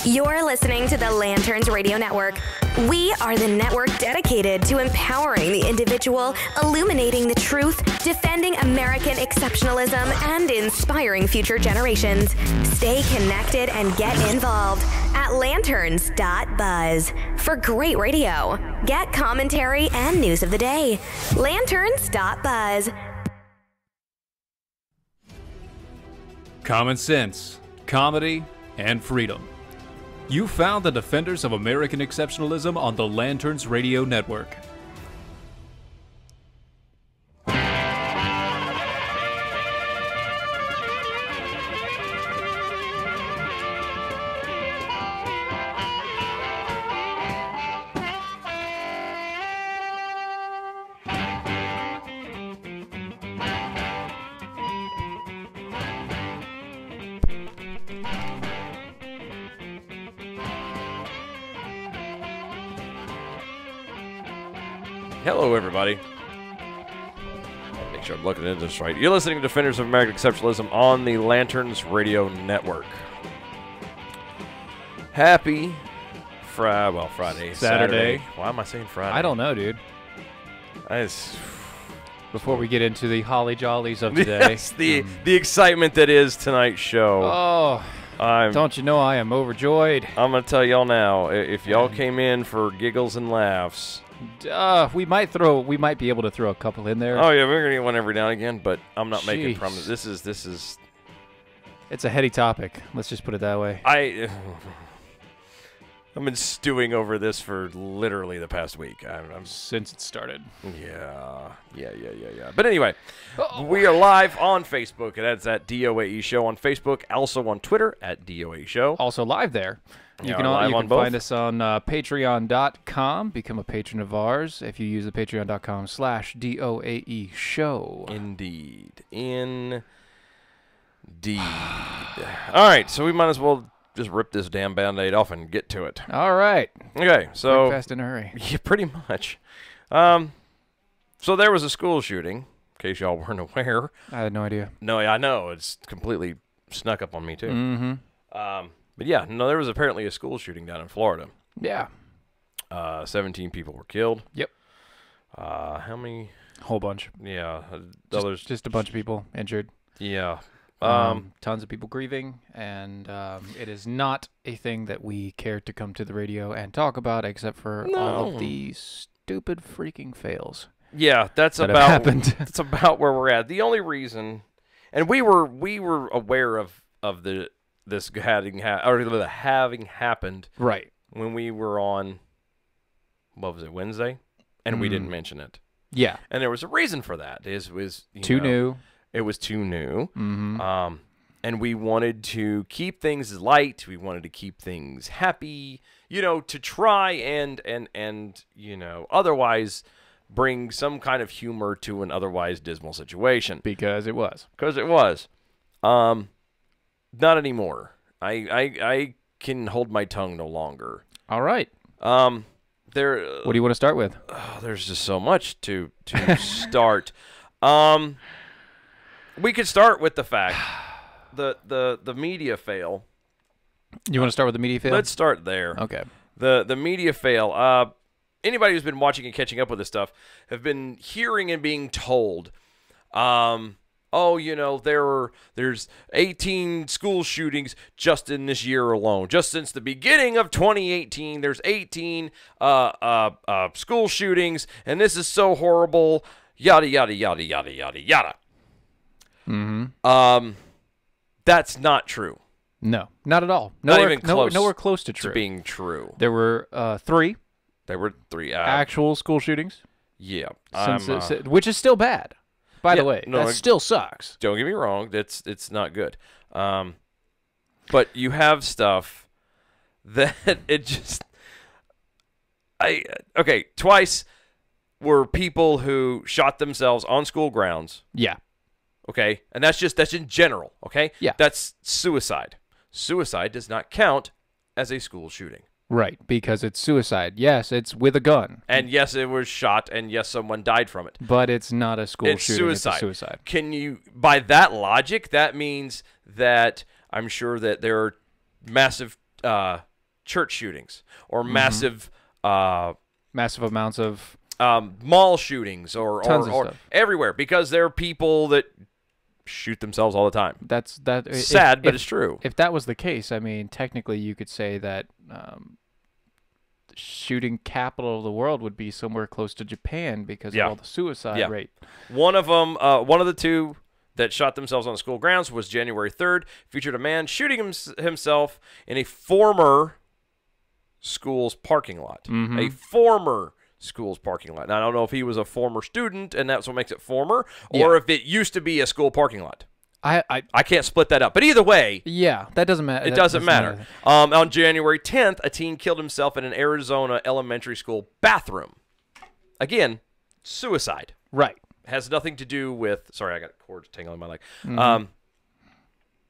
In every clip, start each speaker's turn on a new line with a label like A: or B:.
A: You're listening to the Lanterns Radio Network. We are the network dedicated to empowering the individual, illuminating the truth, defending American exceptionalism, and inspiring future generations. Stay connected and get involved at Lanterns.buzz for great radio. Get commentary and news of the day. Lanterns.buzz.
B: Common sense, comedy, and freedom. You found the defenders of American exceptionalism on the Lanterns Radio Network.
C: Hello, everybody. Make sure I'm looking at this right. You're listening to Defenders of American Exceptionalism on the Lanterns Radio Network. Happy Friday.
B: Saturday.
C: Why am I saying Friday?
B: I don't know, dude. Before we get into the holly jollies of today.
C: Yes, the excitement that is tonight's show.
B: Oh, don't you know I am overjoyed?
C: I'm going to tell y'all now, if y'all came in for giggles and laughs...
B: we might be able to throw a couple in there.
C: Oh yeah, we're gonna get one every now and again, but I'm not making promises. This is.
B: It's a heady topic. Let's just put it that way.
C: I've been stewing over this for literally the past week.
B: Since it started.
C: Yeah. But anyway, we are live on Facebook, and that's at DOAE Show on Facebook. Also on Twitter at DOAE Show.
B: Also live there. You can find us on patreon.com. Become a patron of ours if you use the patreon.com/DOAE show.
C: Indeed. All right, so we might as well just rip this damn Band-Aid off and get to it.
B: All right.
C: Okay, so...
B: Quick, fast, in a hurry.
C: Yeah, pretty much. So there was a school shooting, in case y'all weren't aware.
B: I had no idea.
C: No, I know. It's completely snuck up on me, too.
B: Mm-hmm.
C: But yeah, no, there was apparently a school shooting down in Florida.
B: Yeah.
C: 17 people were killed.
B: Yep.
C: How many?
B: Whole bunch.
C: Yeah.
B: Just a bunch of people injured.
C: Yeah.
B: Tons of people grieving, and it is not a thing that we care to come to the radio and talk about, except for all of the stupid freaking fails.
C: Yeah, that's
B: happened.
C: That's about where we're at. The only reason, and we were aware of this having happened
B: right
C: when we were on, what was it, Wednesday, and we didn't mention it.
B: Yeah,
C: and there was a reason for that. It was
B: too new.
C: It was too new.
B: Mm-hmm.
C: And we wanted to keep things light. We wanted to keep things happy. To try and otherwise bring some kind of humor to an otherwise dismal situation.
B: Because it was.
C: Not anymore. I can hold my tongue no longer.
B: All right.
C: What
B: do you want to start with?
C: There's just so much to start. We could start with the fact the media fail.
B: You want to start with the media fail?
C: Let's start there.
B: Okay.
C: The media fail. Anybody who's been watching and catching up with this stuff have been hearing and being told, there's 18 school shootings just in this year alone. Just since the beginning of 2018, there's 18 school shootings, and this is so horrible. Yada yada yada yada yada yada.
B: Mm-hmm.
C: That's not true.
B: No, not at all.
C: Not even close.
B: Nowhere close to true.
C: To being true.
B: There were three.
C: There were three
B: actual school shootings.
C: Yeah,
B: which is still bad. By the way,
C: no,
B: that still sucks.
C: Don't get me wrong. It's not good. But you have stuff that it just. Twice were people who shot themselves on school grounds.
B: Yeah.
C: Okay, and that's in general. Okay.
B: Yeah.
C: That's suicide. Suicide does not count as a school shooting.
B: Right, because it's suicide. Yes, it's with a gun.
C: And yes, it was shot, and yes, someone died from it.
B: But it's not a school shooting.
C: Suicide.
B: It's suicide.
C: Can you, by that logic, that means that I'm sure that there are massive church shootings or massive
B: amounts of
C: mall shootings or
B: stuff.
C: everywhere, because there are people that shoot themselves all the time.
B: That's
C: sad, but it's true.
B: If that was the case, I mean, technically you could say that shooting capital of the world would be somewhere close to Japan because of all the suicide rate.
C: One of them, one of the two that shot themselves on school grounds was January 3rd, featured a man shooting himself in a former school's parking lot. A former school's parking lot. Now, I don't know if he was a former student and that's what makes it former, or if it used to be a school parking lot. I can't split that up. But either way,
B: that doesn't matter.
C: It doesn't matter. On January 10th, a teen killed himself in an Arizona elementary school bathroom. Again, suicide.
B: Right.
C: Has nothing to do with... Sorry, I got cords tangling in my leg.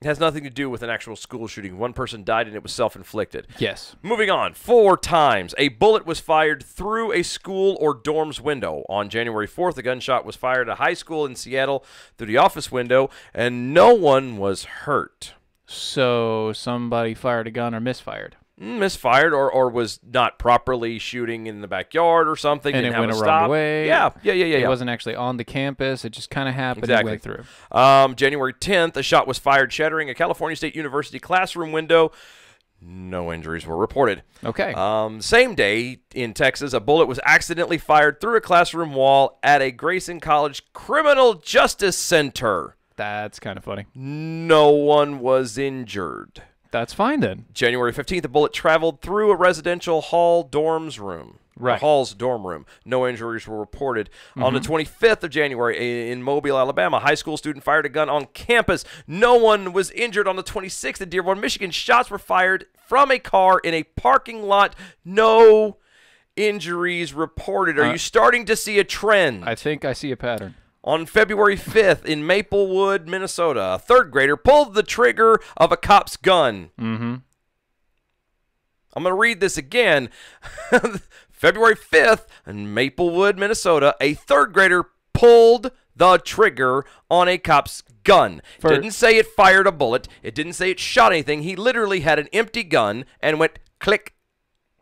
C: It has nothing to do with an actual school shooting. One person died, and it was self-inflicted.
B: Yes.
C: Moving on. 4 times, a bullet was fired through a school or dorm's window. On January 4th, a gunshot was fired at a high school in Seattle through the office window, and no one was hurt.
B: So somebody fired a gun or misfired.
C: Misfired or was not properly shooting in the backyard or something.
B: And
C: didn't
B: it went
C: have a
B: around
C: stop.
B: the way.
C: Yeah.
B: It wasn't actually on the campus. It just kind of happened
C: Exactly.
B: and went through.
C: January 10th, a shot was fired, shattering a California State University classroom window. No injuries were reported.
B: Okay.
C: Same day in Texas, a bullet was accidentally fired through a classroom wall at a Grayson College Criminal Justice Center.
B: That's kind of funny.
C: No one was injured.
B: That's fine then.
C: January 15th, a bullet traveled through a residential hall's dorm room. No injuries were reported. On the 25th of January in Mobile, Alabama, a high school student fired a gun on campus. No one was injured. On the 26th in Dearborn, Michigan, shots were fired from a car in a parking lot. No injuries reported. Are you starting to see a trend?
B: I think I see a pattern.
C: On February 5th in Maplewood, Minnesota, a 3rd grader pulled the trigger of a cop's gun. I'm going to read this again. February 5th in Maplewood, Minnesota, a 3rd grader pulled the trigger on a cop's gun. It didn't say it fired a bullet. It didn't say it shot anything. He literally had an empty gun and went click.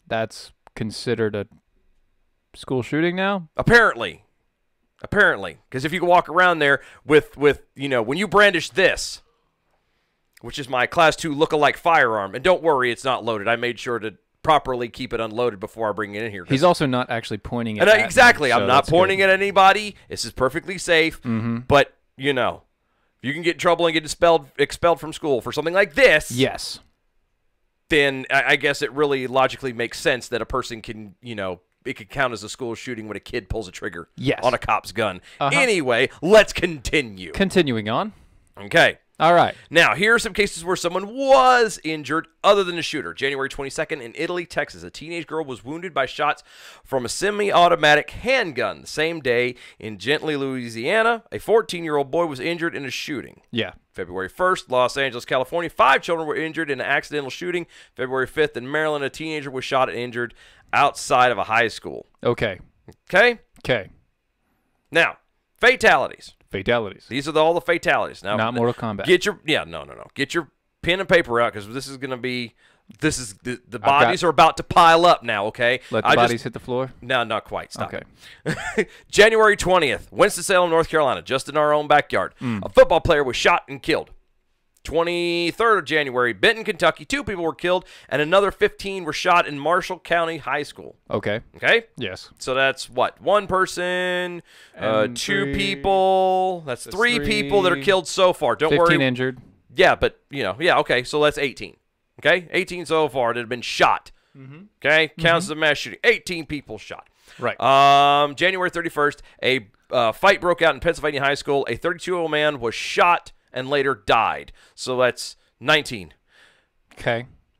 B: That's considered a school shooting now?
C: Apparently, because if you can walk around there with when you brandish this, which is my Class 2 look-alike firearm, and don't worry, it's not loaded. I made sure to properly keep it unloaded before I bring it in here.
B: He's also not actually pointing it at
C: exactly.
B: me,
C: I'm
B: so
C: not pointing
B: good.
C: at anybody. This is perfectly safe. But, if you can get in trouble and get expelled from school for something like this,
B: yes,
C: then I guess it really logically makes sense that a person can, it could count as a school shooting when a kid pulls a trigger on a cop's gun. Anyway, let's continue.
B: Continuing on.
C: Okay.
B: All right.
C: Now, here are some cases where someone was injured other than the shooter. January 22nd in Italy, Texas, a teenage girl was wounded by shots from a semi-automatic handgun. The same day in Gently, Louisiana, a 14-year-old boy was injured in a shooting.
B: Yeah.
C: February 1st, Los Angeles, California, 5 children were injured in an accidental shooting. February 5th in Maryland, a teenager was shot and injured outside of a high school.
B: Okay.
C: Okay?
B: Okay.
C: Now, fatalities.
B: These
C: are all the fatalities. Now,
B: not Mortal Kombat.
C: Get your pen and paper out because this is going to be the bodies are about to pile up now, okay?
B: Let the bodies hit the floor?
C: No, not quite. Stop.
B: Okay.
C: January 20th, Winston-Salem, North Carolina, just in our own backyard. A football player was shot and killed. 23rd of January, Benton, Kentucky, 2 people were killed, and another 15 were shot in Marshall County High School.
B: Okay.
C: Okay?
B: Yes.
C: So that's what? 1 person, 2 people. That's 3 people that are killed so far. Don't
B: 15
C: worry.
B: injured.
C: Yeah, but, okay, so that's 18. Okay? 18 so far that have been shot. Okay? Counts as a mass shooting. 18 people shot.
B: Right.
C: January 31st, a fight broke out in Pennsylvania High School. A 32-year-old man was shot and later died. So that's 19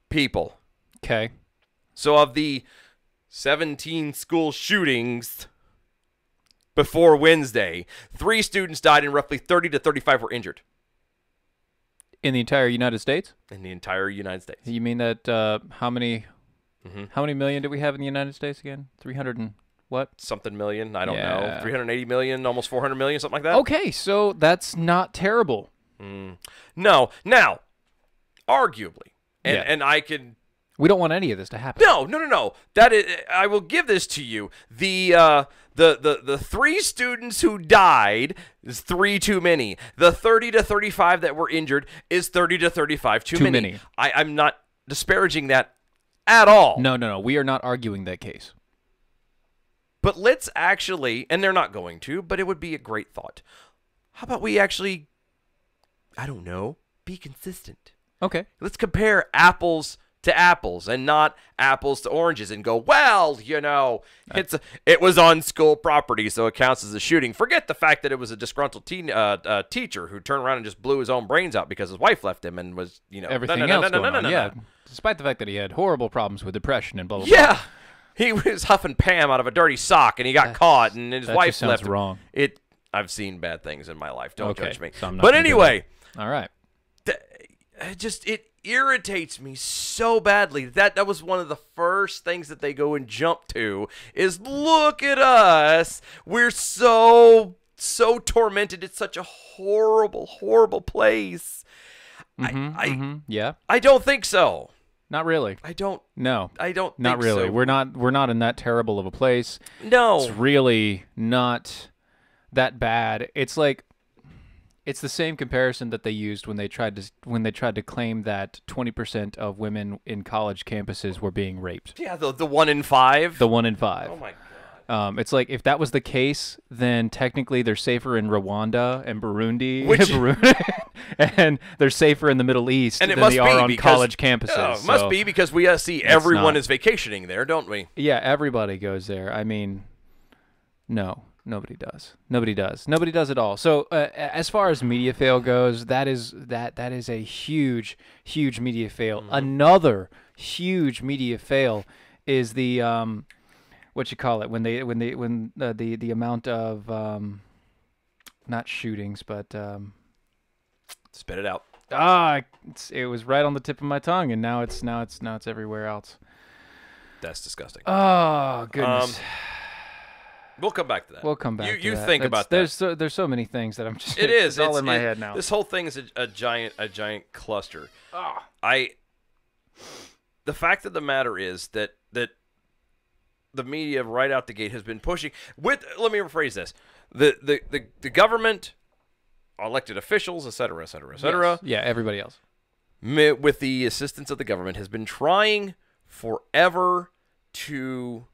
C: people.
B: Okay.
C: So of the 17 school shootings before Wednesday, 3 students died and roughly 30 to 35 were injured.
B: In the entire United States?
C: In the entire United States.
B: You mean that how many million do we have in the United States again? 300 and what?
C: Something million. I don't know. 380 million, almost 400 million, something like that.
B: Okay, so that's not terrible.
C: No. Now, arguably, and I can
B: We don't want any of this to happen.
C: No. That is, I will give this to you. The 3 students who died is 3 too many. The 30 to 35 that were injured is 30 to 35 too many. I'm not disparaging that at all.
B: No. We are not arguing that case.
C: But let's actually, and they're not going to, but it would be a great thought. How about we actually, I don't know, be consistent?
B: Okay.
C: Let's compare apples to apples and not apples to oranges and go, well, it was on school property, so it counts as a shooting. Forget the fact that it was a disgruntled teacher who turned around and just blew his own brains out because his wife left him and was,
B: everything else going on. Yeah, despite the fact that he had horrible problems with depression and blah, blah, blah.
C: Yeah. He was huffing Pam out of a dirty sock, and he got caught, and his wife left him.
B: Wrong.
C: I've seen bad things in my life. Don't judge me.
B: So
C: but anyway.
B: All right.
C: It irritates me so badly. That was one of the first things that they go and jump to is, look at us. We're so tormented. It's such a horrible, horrible place.
B: Yeah.
C: I don't think so.
B: Not really.
C: I don't.
B: No.
C: I don't.
B: Not
C: think
B: really.
C: So.
B: We're not in that terrible of a place.
C: No.
B: It's really not that bad. It's like it's the same comparison that they used when they tried to claim that 20% of women in college campuses were being raped.
C: Yeah, the 1 in 5.
B: The 1 in 5.
C: Oh my God.
B: It's like if that was the case, then technically they're safer in Rwanda and Burundi, and they're safer in the Middle East than they are on college campuses.
C: It must be because we see everyone is vacationing there, don't we?
B: Yeah, everybody goes there. I mean, no, nobody does. Nobody does at all. So as far as media fail goes, that is a huge media fail. Mm-hmm. Another huge media fail is the what you call it when the amount of not shootings but
C: spit it out.
B: It was right on the tip of my tongue, and now it's everywhere else.
C: That's disgusting.
B: Oh goodness.
C: We'll come back to that.
B: We'll come back.
C: You think about that.
B: There's so many things that I'm just.
C: It's
B: all in my head now.
C: This whole thing is a giant cluster. The fact of the matter is that the media right out the gate has been pushing with. Let me rephrase this: the government, elected officials, et cetera, et cetera, et cetera.
B: Yes. Yeah, everybody else,
C: with the assistance of the government, has been trying forever to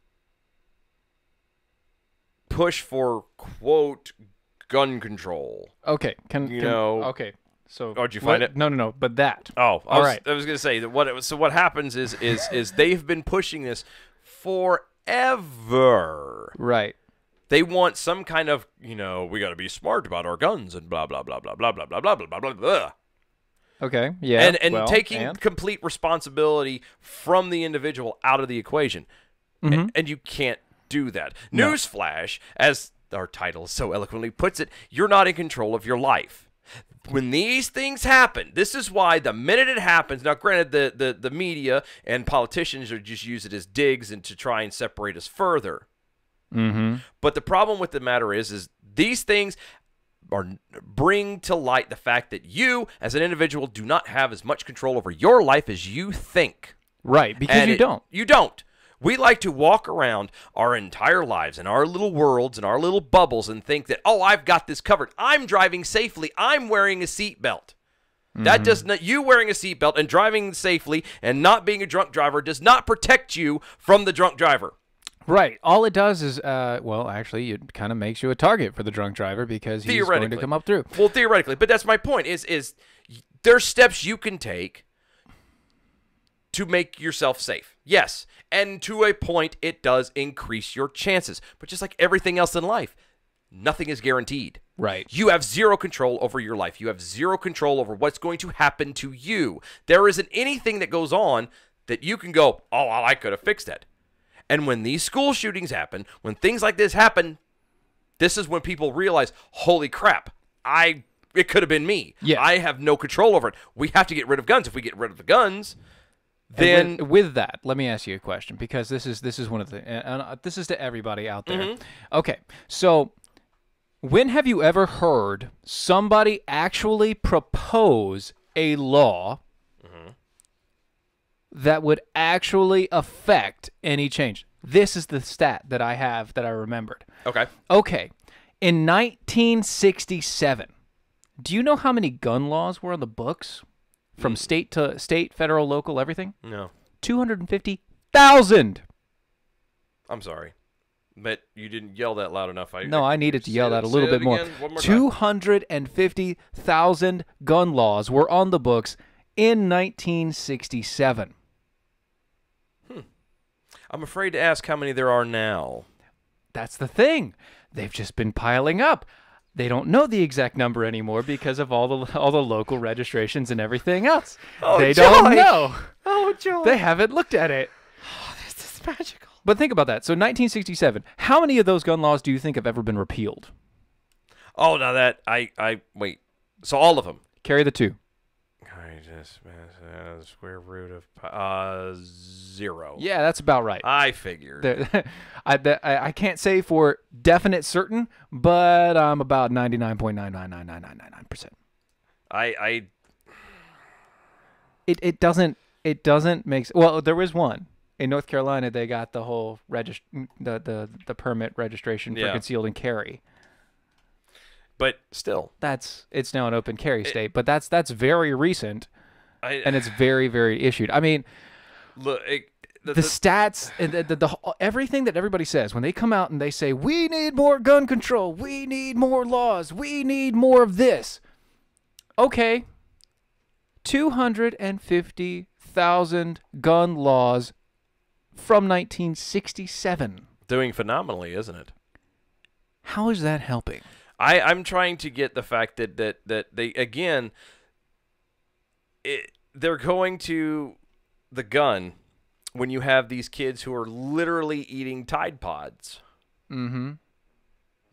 C: push for quote gun control.
B: Okay, okay. So,
C: did you find it?
B: No. But that.
C: Oh,
B: all right.
C: I was going to say that what happens is they've been pushing this forever.
B: Right.
C: They want some kind of, we got to be smart about our guns and blah blah blah blah blah blah blah blah blah blah blah.
B: Okay. Yeah.
C: And taking complete responsibility from the individual out of the equation.
B: Mm-hmm.
C: And you can't do that. No. Newsflash, as our title so eloquently puts it, you're not in control of your life. When these things happen, this is why the minute it happens, now granted the media and politicians are just use it as digs and to try and separate us further.
B: Mm-hmm.
C: But the problem with the matter is these things bring to light the fact that you, as an individual, do not have as much control over your life as you think.
B: Right, because you don't.
C: You don't. We like to walk around our entire lives in our little worlds and our little bubbles and think that, oh, I've got this covered. I'm driving safely. I'm wearing a seatbelt. Mm-hmm. That does not. You wearing a seatbelt and driving safely and not being a drunk driver does not protect you from the drunk driver.
B: Right. All it does is, actually, it kind of makes you a target for the drunk driver because he's going to come up through.
C: Well, theoretically, but that's my point. Is there's steps you can take to make yourself safe. Yes. And to a point, it does increase your chances. But just like everything else in life, nothing is guaranteed.
B: Right.
C: You have zero control over your life. You have zero control over what's going to happen to you. There isn't anything that goes on that you can go, oh, well, I could have fixed that. And when these school shootings happen, when things like this happen, this is when people realize, holy crap, it could have been me.
B: Yeah.
C: I have no control over it. We have to get rid of guns. If we get rid of the guns, then
B: with that, let me ask you a question, because this is one of the this is to everybody out there.
C: Mm-hmm.
B: Okay, so when have you ever heard somebody actually propose a law that would actually affect any change. This is the stat that I have that I remembered.
C: Okay.
B: Okay. In 1967, do you know how many gun laws were on the books? From state to state, federal, local, everything?
C: No.
B: 250,000.
C: I'm sorry. But you didn't yell that loud enough.
B: I needed to yell that a little bit more. 250,000 gun laws were on the books in 1967.
C: I'm afraid to ask how many there are now.
B: That's the thing. They've just been piling up. They don't know the exact number anymore because of all the local registrations and everything else. They don't know.
C: Oh, joy.
B: They haven't looked at it.
C: Oh, this is magical.
B: But think about that. So 1967, how many of those gun laws do you think have ever been repealed?
C: Oh, now that I wait. So all of them.
B: Carry the 2.
C: I just square root of 0.
B: Yeah, that's about right.
C: I figured.
B: I can't say for definite certain, but I'm about 99.9999999%. It doesn't make well. There was one in North Carolina. They got the whole the permit registration for concealed and carry.
C: But still,
B: it's now an open carry state. But that's very recent, and it's very, very issued. I mean,
C: look,
B: the stats and the everything that everybody says when they come out and they say we need more gun control, we need more laws, we need more of this. Okay, 250,000 gun laws from 1967.
C: Doing phenomenally, isn't it?
B: How is that helping?
C: I'm trying to get the fact that they, again, they're going to the gun when you have these kids who are literally eating Tide Pods.
B: Mm-hmm.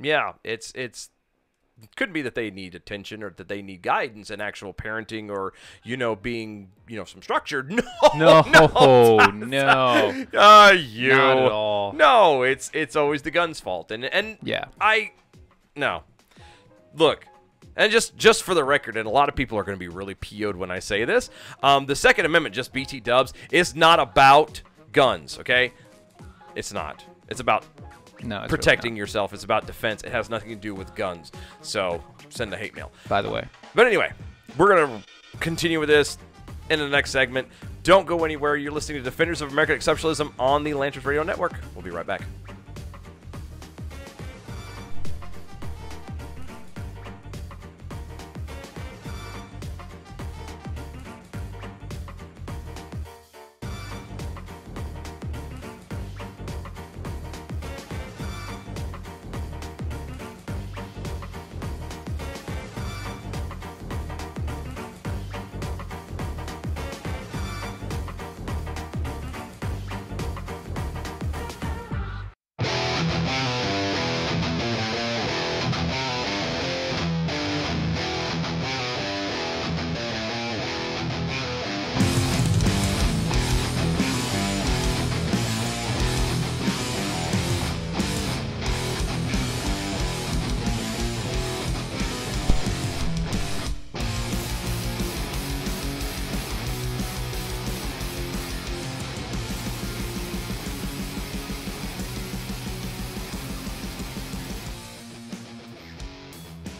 C: Yeah, it couldn't be that they need attention or that they need guidance and actual parenting or, being, some structured. No.
B: No.
C: Not at all. No, it's always the gun's fault. And
B: yeah.
C: No. Look, and just for the record, and a lot of people are going to be really PO'd when I say this, the Second Amendment, just BT dubs, is not about guns, okay? It's not. It's about protecting
B: really
C: yourself. It's about defense. It has nothing to do with guns. So send a hate mail.
B: By the way.
C: But anyway, we're going to continue with this in the next segment. Don't go anywhere. You're listening to Defenders of American Exceptionalism on the Lanterns Radio Network. We'll be right back.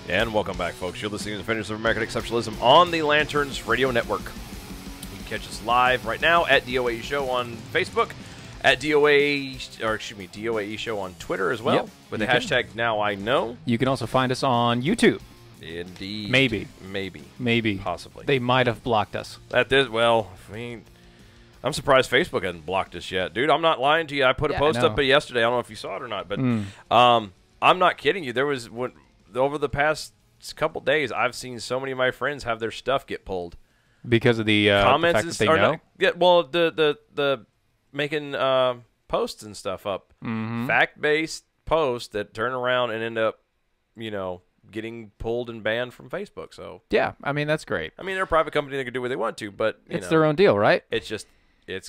C: And welcome back, folks. You're listening to Defenders of American Exceptionalism on the Lanterns Radio Network. You can catch us live right now at DOAE Show on Facebook, at DOAE Show on Twitter as well, with the hashtag #NowIKnow.
B: You can also find us on YouTube.
C: Indeed.
B: Maybe.
C: Possibly.
B: They might have blocked us.
C: Well, I mean, I'm surprised Facebook hasn't blocked us yet. Dude, I'm not lying to you. I put a post up yesterday. I don't know if you saw it or not, but I'm not kidding you. There was over the past couple days, I've seen so many of my friends have their stuff get pulled
B: because of the
C: comments
B: the fact that they know.
C: The making posts and stuff up, fact-based posts that turn around and end up, getting pulled and banned from Facebook. So
B: yeah, I mean that's great.
C: I mean they're a private company; they can do what they want to, but
B: it's their own deal, right?
C: It's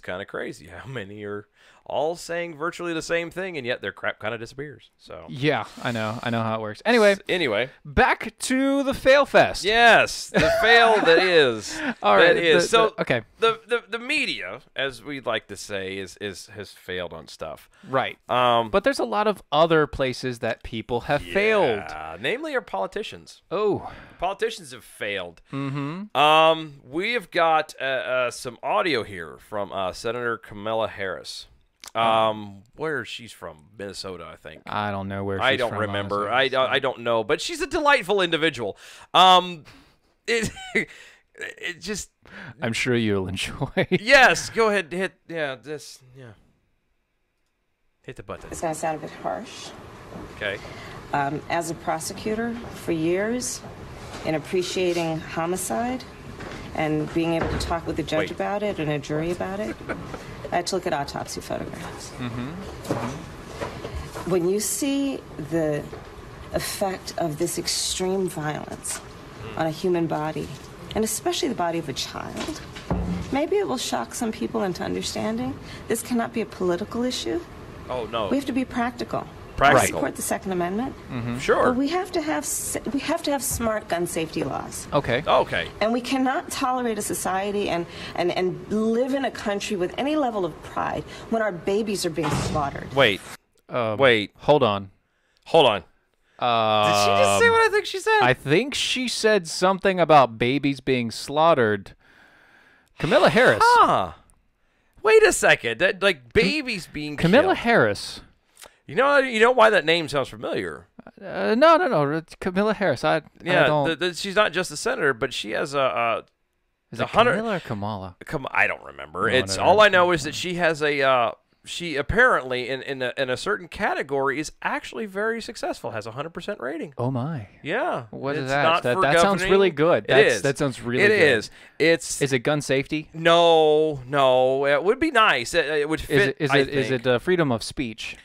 C: kind of crazy how many are all saying virtually the same thing, and yet their crap kind of disappears. So
B: Yeah, I know how it works. Anyway, back to the fail fest.
C: Yes, the fail that is.
B: All right,
C: that is.
B: okay.
C: The media, as we'd like to say, has failed on stuff.
B: Right. But there's a lot of other places that people have failed.
C: Namely our politicians.
B: Oh.
C: Politicians have failed.
B: Mm-hmm.
C: We have got some audio here from Senator Kamala Harris. Where she's from, Minnesota, I think.
B: I don't know where she's from.
C: I don't remember.
B: Honestly,
C: I don't know, but she's a delightful individual. It just.
B: I'm sure you'll enjoy.
C: Yes, go ahead. Hit the button.
D: It's going to sound a bit harsh.
C: Okay.
D: As a prosecutor for years, in appreciating homicide and being able to talk with the judge about it and a jury about it, I had to look at autopsy photographs. When you see the effect of this extreme violence on a human body, and especially the body of a child, maybe it will shock some people into understanding this cannot be a political issue.
C: Oh, no.
D: We have to be practical.
C: Practical.
D: Support the Second Amendment.
C: Sure.
D: But we have to have smart gun safety laws.
B: Okay.
C: Okay.
D: And we cannot tolerate a society and live in a country with any level of pride when our babies are being slaughtered.
C: Wait.
B: Hold on.
C: Did she just say what I think she said?
B: I think she said something about babies being slaughtered. Camilla Harris.
C: Wait a second. That babies being
B: Camilla
C: killed.
B: Harris.
C: You know why that name sounds familiar?
B: No. It's Camilla Harris. I don't.
C: She's not just a senator, but she has a.
B: Is it Camilla or Kamala?
C: I don't remember.
B: No,
C: All I know is that she has a. She apparently in a certain category is actually very successful. Has a 100% rating.
B: Oh my.
C: Yeah.
B: What is
C: It's
B: that?
C: not for
B: That sounds
C: governing.
B: really good.
C: It is.
B: That sounds really good.
C: It is.
B: Is it gun safety?
C: No. It would be nice. It would fit.
B: Is it freedom of speech?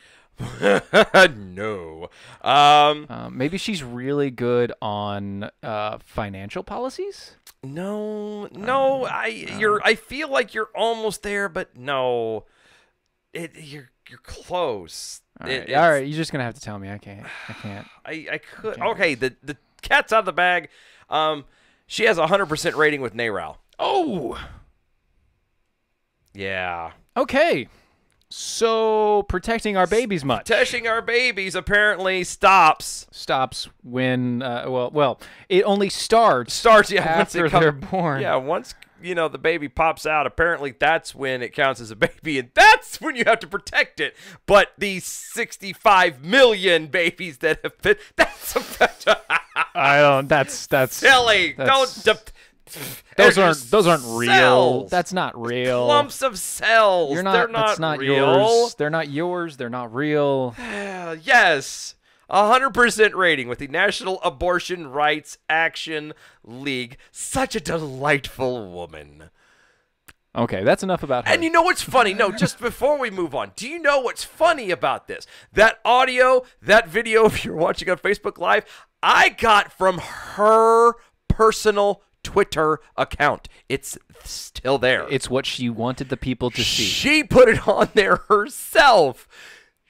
C: No.
B: Maybe she's really good on financial policies.
C: No. I feel like you're almost there, but no. You're close.
B: All right, you're just gonna have to tell me. I can't.
C: I could. Okay, the cat's out of the bag. She has a 100% rating with NARAL.
B: Oh.
C: Yeah.
B: Okay. So protecting our babies much.
C: Protecting our babies apparently stops
B: when well, it only starts after they're born.
C: Yeah, once the baby pops out, apparently that's when it counts as a baby, and that's when you have to protect it. But these 65 million babies that have been that's silly.
B: Those aren't real.
C: Cells.
B: That's not real.
C: Clumps of cells. They're not
B: That's not
C: real.
B: yours. They're not yours. They're not real.
C: Yes. 100% rating with the National Abortion Rights Action League. Such a delightful woman.
B: Okay, that's enough about her.
C: And you know what's funny? No, just before we move on, do you know what's funny about this? That audio, that video, if you're watching on Facebook Live, I got from her personal Twitter account. It's still there.
B: It's what she wanted the people to see.
C: She put it on there herself.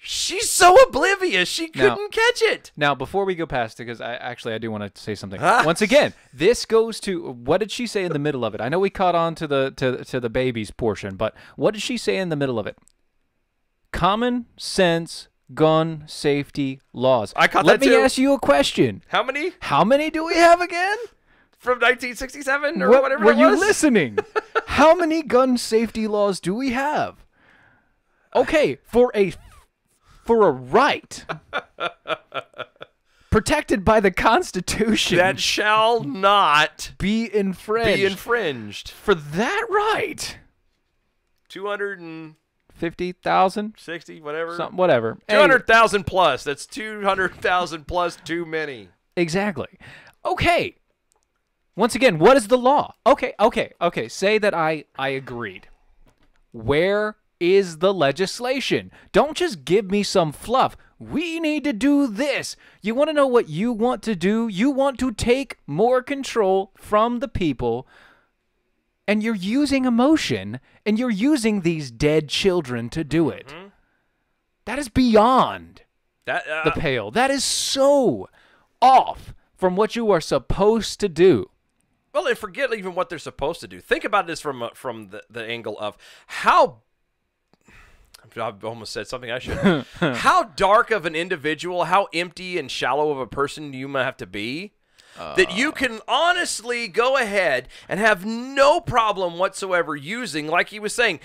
C: She's so oblivious. She couldn't catch it.
B: Now, before we go past it, because I do want to say something. Once again, this goes to what did she say in the middle of it? I know we caught on to the babies portion, but what did she say in the middle of it? Common sense gun safety laws.
C: I caught
B: Let
C: that
B: me
C: too.
B: ask you a question.
C: How many?
B: How many do we have again?
C: From 1967 or whatever
B: Were
C: it was?
B: you listening? How many gun safety laws do we have? Okay, for a right protected by the Constitution
C: that shall not
B: be infringed. For that right.
C: 250,000, 60, whatever.
B: Whatever.
C: 200,000 plus. That's 200,000 plus too many.
B: Exactly. Okay. Once again, what is the law? Okay. Say that I agreed. Where is the legislation? Don't just give me some fluff. We need to do this. You want to know what you want to do? You want to take more control from the people and you're using emotion, and you're using these dead children to do it. That is beyond the pale. That is so off from what you are supposed to do.
C: Well, and forget even what they're supposed to do. Think about this from the angle of how. I've almost said something I shouldn't. How dark of an individual, how empty and shallow of a person you might have to be that you can honestly go ahead and have no problem whatsoever using, like he was saying,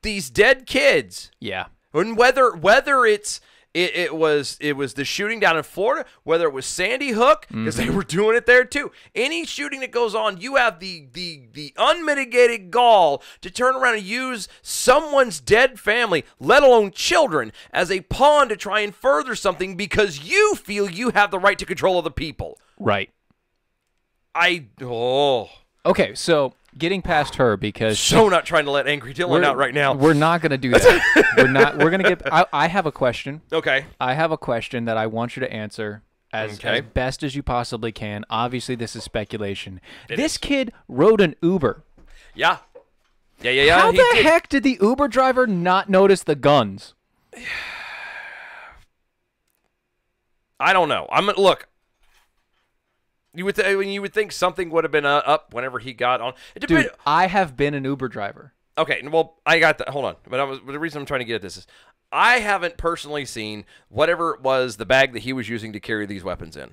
C: these dead kids.
B: Yeah.
C: And whether it was the shooting down in Florida, whether it was Sandy Hook, because they were doing it there too. Any shooting that goes on, you have the unmitigated gall to turn around and use someone's dead family, let alone children, as a pawn to try and further something because you feel you have the right to control other people.
B: Right.
C: Okay,
B: so getting past her because
C: not trying to let Angry Dylan out right now.
B: We're not going to do that. We're going to get. I have a question.
C: Okay.
B: I have a question that I want you to answer as best as you possibly can. Obviously, this is speculation. This kid rode an Uber.
C: Yeah.
B: How the heck did the Uber driver not notice the guns?
C: I don't know. Look. You would think something would have been up whenever he got on.
B: Dude, I have been an Uber driver.
C: Okay, well, I got that. Hold on. But the reason I'm trying to get at this is I haven't personally seen whatever it was, the bag that he was using to carry these weapons in.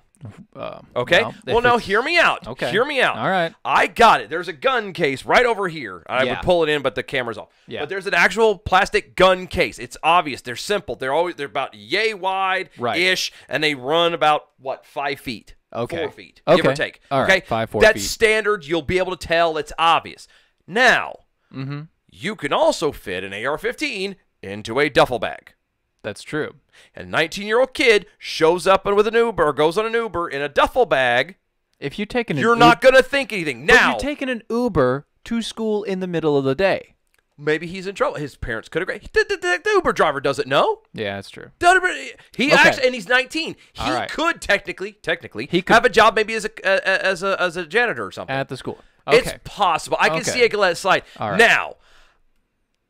C: Okay? Well, no, hear me out.
B: Okay.
C: Hear me out.
B: All right.
C: I got it. There's a gun case right over here. I would pull it in, but the camera's off.
B: Yeah.
C: But there's an actual plastic gun case. It's obvious. They're simple. They're about yay wide-ish, and they run about, 5 feet?
B: Okay.
C: 4 feet, give or take.
B: All
C: okay,
B: right. 4 feet.
C: That's standard. You'll be able to tell. It's obvious. Now, you can also fit an AR-15 into a duffel bag.
B: That's true.
C: And a 19-year-old kid shows up with an Uber, or goes on an Uber in a duffel bag.
B: If you're taking,
C: you're not going to think anything. Now,
B: you're taking an Uber to school in the middle of the day.
C: Maybe he's in trouble. His parents could have. The Uber driver doesn't know.
B: Yeah, that's true.
C: Actually, and he's 19. He could technically, he could have a job maybe as a janitor or something
B: at the school. Okay.
C: It's possible. I can see I can let it slide.
B: Right.
C: Now,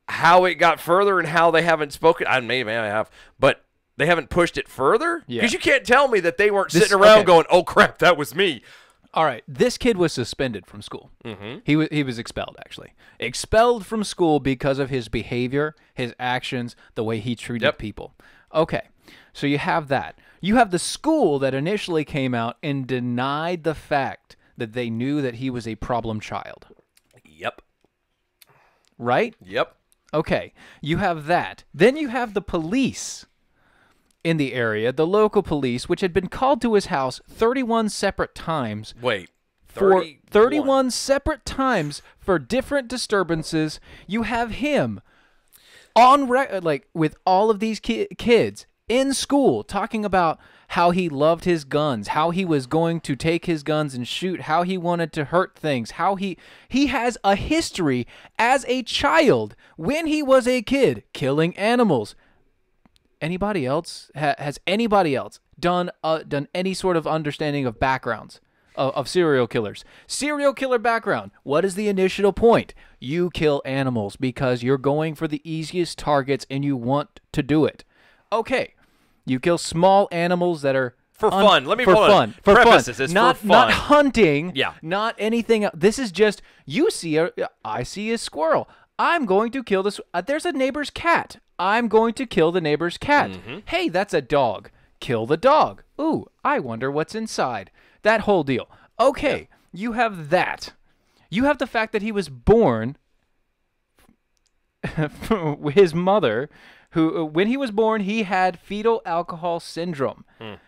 C: how it got further and how they haven't spoken, maybe I have, but they haven't pushed it further because you can't tell me that they weren't sitting around going, "Oh crap, that was me."
B: All right, this kid was suspended from school. He was expelled, actually. Expelled from school because of his behavior, his actions, the way he treated people. Okay, so you have that. You have the school that initially came out and denied the fact that they knew that he was a problem child.
C: Yep.
B: Right?
C: Yep.
B: Okay, you have that. Then you have the police in the area, the local police, which had been called to his house 31 separate times.
C: Wait,
B: 31 separate times for different disturbances. You have him on with all of these kids in school talking about how he loved his guns, how he was going to take his guns and shoot, how he wanted to hurt things, how he has a history as a child when he was a kid killing animals. Anybody else has anybody else done any sort of understanding of backgrounds of serial killers? Serial killer background. What is the initial point? You kill animals because you're going for the easiest targets and you want to do it. Okay, you kill small animals that are
C: for fun. Let me
B: for fun. For
C: preface
B: fun.
C: This.
B: Not
C: for fun.
B: Not hunting.
C: Yeah.
B: Not anything. This is just I see a squirrel. I'm going to kill this. There's a neighbor's cat. I'm going to kill the neighbor's cat. Hey, that's a dog. Kill the dog. Ooh, I wonder what's inside. That whole deal. Okay, you have that. You have the fact that he was born, his mother, who, when he was born, he had fetal alcohol syndrome,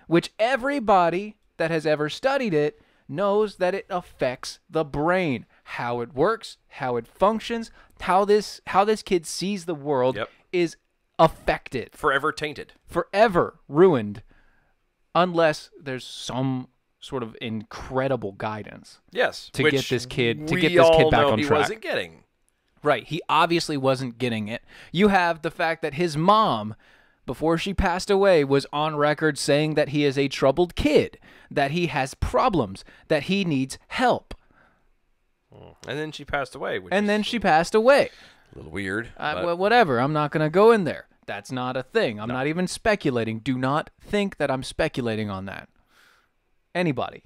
B: which everybody that has ever studied it knows that it affects the brain. How it works, how it functions, how this kid sees the world is affected.
C: Forever tainted.
B: Forever ruined, unless there's some sort of incredible guidance.
C: Yes,
B: to get this kid back on track.
C: He wasn't getting.
B: Right, he obviously wasn't getting it. You have the fact that his mom, before she passed away, was on record saying that he is a troubled kid, that he has problems, that he needs help.
C: And then she passed away.
B: And then she passed away.
C: A little weird.
B: Well, whatever. I'm not going to go in there. That's not a thing. I'm not even speculating. Do not think that I'm speculating on that. Anybody.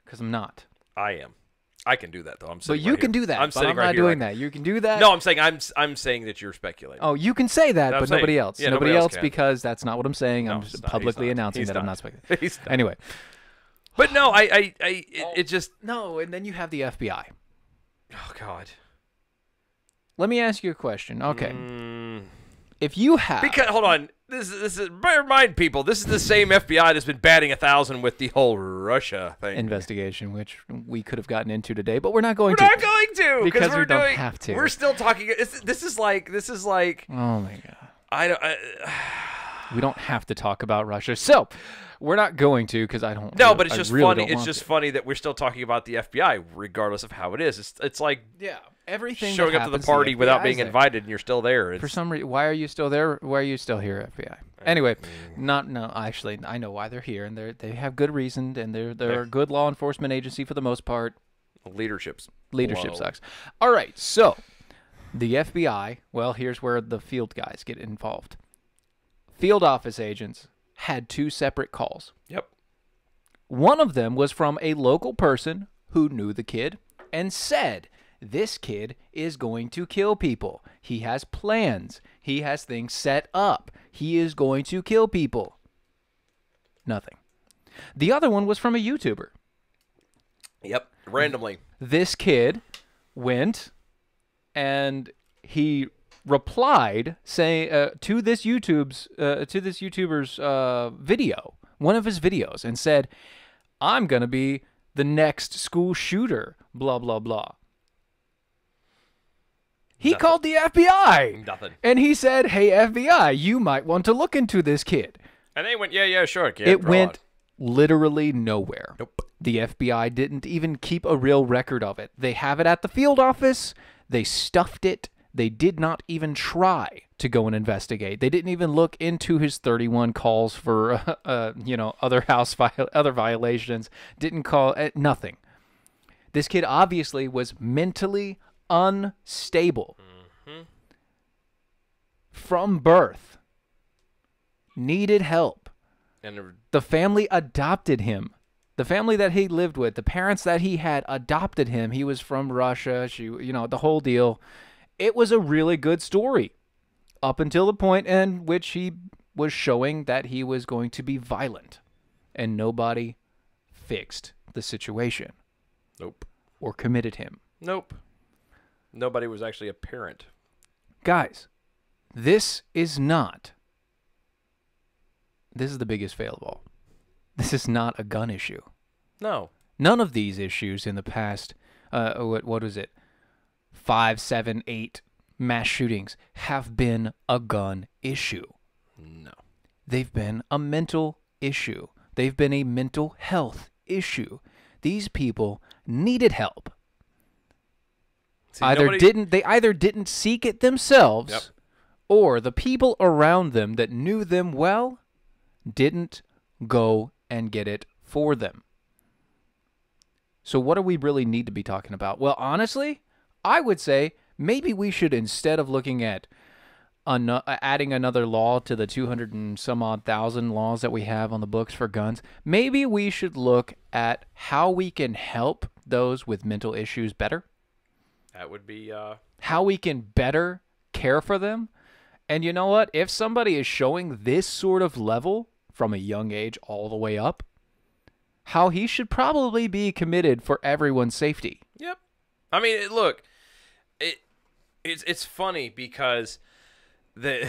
B: Because I'm not.
C: I am. I can do that, though.
B: But you can do that. I'm not doing that. You can do that.
C: No, I'm saying that you're speculating.
B: Oh, you can say that, but nobody else.
C: Yeah,
B: nobody else
C: can.
B: because that's not what I'm saying. I'm just publicly announcing that I'm not speculating. Anyway.
C: But no, it just...
B: No, and then you have the FBI.
C: Oh, God.
B: Let me ask you a question. Okay. If you have...
C: Because, hold on. This is bear in mind, people, this is the same FBI that's been batting 1,000 with the whole Russia thing.
B: Investigation, which we could have gotten into today, but we're not going to.
C: We're not going to!
B: Because we don't have to.
C: We're still talking... This is like...
B: Oh, my God. We don't have to talk about Russia. So, we're not going to because I don't...
C: No, but it's just
B: really
C: funny. It's just funny that we're still talking about the FBI, regardless of how it is. It's like...
B: Yeah. Everything
C: showing up to the party without being invited and you're still there.
B: For some reason, why are you still there? Why are you still here, FBI? Anyway, actually, I know why they're here, and they have good reason, and they're a good law enforcement agency for the most part.
C: Leadership
B: sucks. All right, so the FBI. Well, here's where the field guys get involved. Field office agents had 2 separate calls.
C: Yep.
B: One of them was from a local person who knew the kid and said, this kid is going to kill people. He has plans. He has things set up. He is going to kill people. Nothing. The other one was from a YouTuber.
C: Yep, randomly.
B: This kid went and he replied saying to this YouTuber's video, one of his videos, and said, "I'm going to be the next school shooter, blah blah blah." He called the FBI.
C: Nothing.
B: And he said, "Hey, FBI, you might want to look into this kid."
C: And they went, yeah, sure, kid.
B: It went literally nowhere.
C: Nope.
B: The FBI didn't even keep a real record of it. They have it at the field office. They stuffed it. They did not even try to go and investigate. They didn't even look into his 31 calls for, other violations. Didn't call nothing. This kid obviously was mentally unstable from birth, needed help, and the family adopted him. The family that he lived with, the parents that he had adopted him. He was from Russia. The whole deal. It was a really good story up until the point in which he was showing that he was going to be violent, and nobody fixed the situation.
C: Nope.
B: Or committed him.
C: Nope. Nobody was actually a parent.
B: Guys, this is the biggest fail of all. This is not a gun issue.
C: No.
B: None of these issues in the past, what was it, 5, 7, 8 mass shootings have been a gun issue.
C: No.
B: They've been a mental issue. They've been a mental health issue. These people needed help.
C: See,
B: they either didn't seek it themselves, or the people around them that knew them well didn't go and get it for them. So what do we really need to be talking about? Well, honestly, I would say maybe we should, instead of looking at adding another law to the 200 and some odd thousand laws that we have on the books for guns, maybe we should look at how we can help those with mental issues better.
C: That would be...
B: How we can better care for them. And you know what? If somebody is showing this sort of level from a young age all the way up, how he should probably be committed for everyone's safety.
C: Yep. I mean, look, it's funny because I